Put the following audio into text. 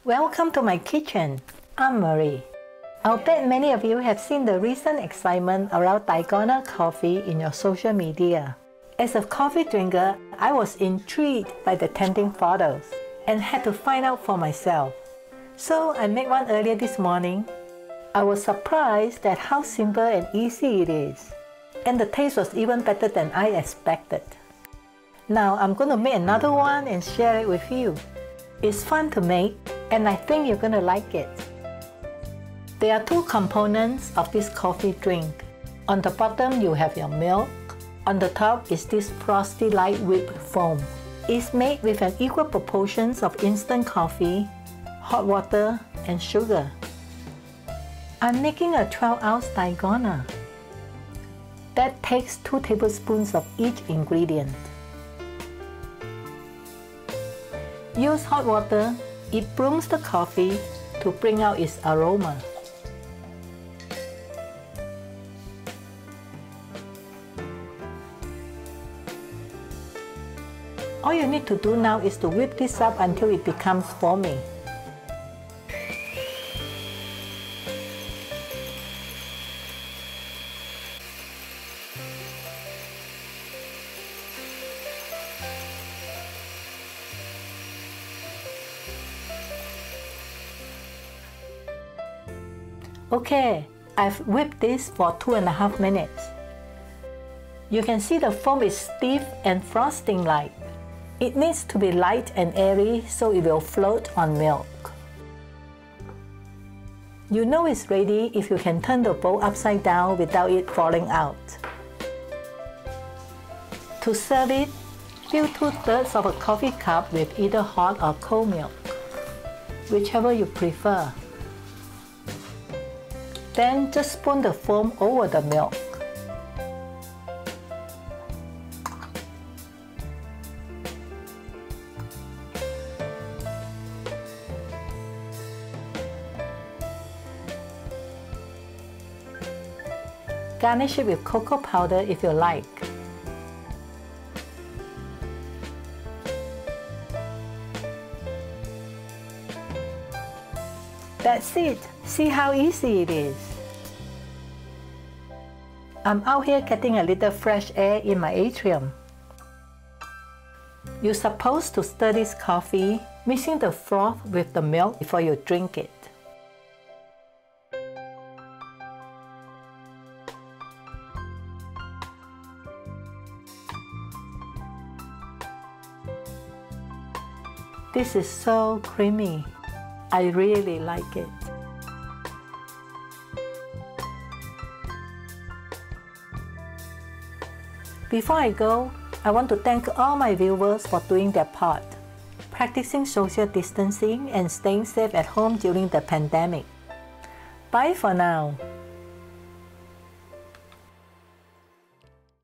Welcome to my kitchen. I'm Marie. I'll bet many of you have seen the recent excitement around Dalgona coffee in your social media. As a coffee drinker, I was intrigued by the tempting photos and had to find out for myself. So I made one earlier this morning. I was surprised at how simple and easy it is. And the taste was even better than I expected. Now I'm going to make another one and share it with you. It's fun to make and I think you're going to like it. There are two components of this coffee drink. On the bottom you have your milk. On the top is this frosty light whipped foam. It's made with an equal proportions of instant coffee, hot water and sugar. I'm making a 12-ounce Dalgona. That takes 2 tablespoons of each ingredient. Use hot water. It brooms the coffee to bring out its aroma. All you need to do now is to whip this up until it becomes foamy. Okay, I've whipped this for 2.5 minutes. You can see the foam is stiff and frosting-like. It needs to be light and airy so it will float on milk. You know it's ready if you can turn the bowl upside down without it falling out. To serve it, fill 2/3 of a coffee cup with either hot or cold milk, whichever you prefer. Then just spoon the foam over the milk. Garnish it with cocoa powder if you like. That's it. See how easy it is. I'm out here getting a little fresh air in my atrium. You're supposed to stir this coffee, mixing the froth with the milk before you drink it. This is so creamy. I really like it. Before I go, I want to thank all my viewers for doing their part, practicing social distancing and staying safe at home during the pandemic. Bye for now.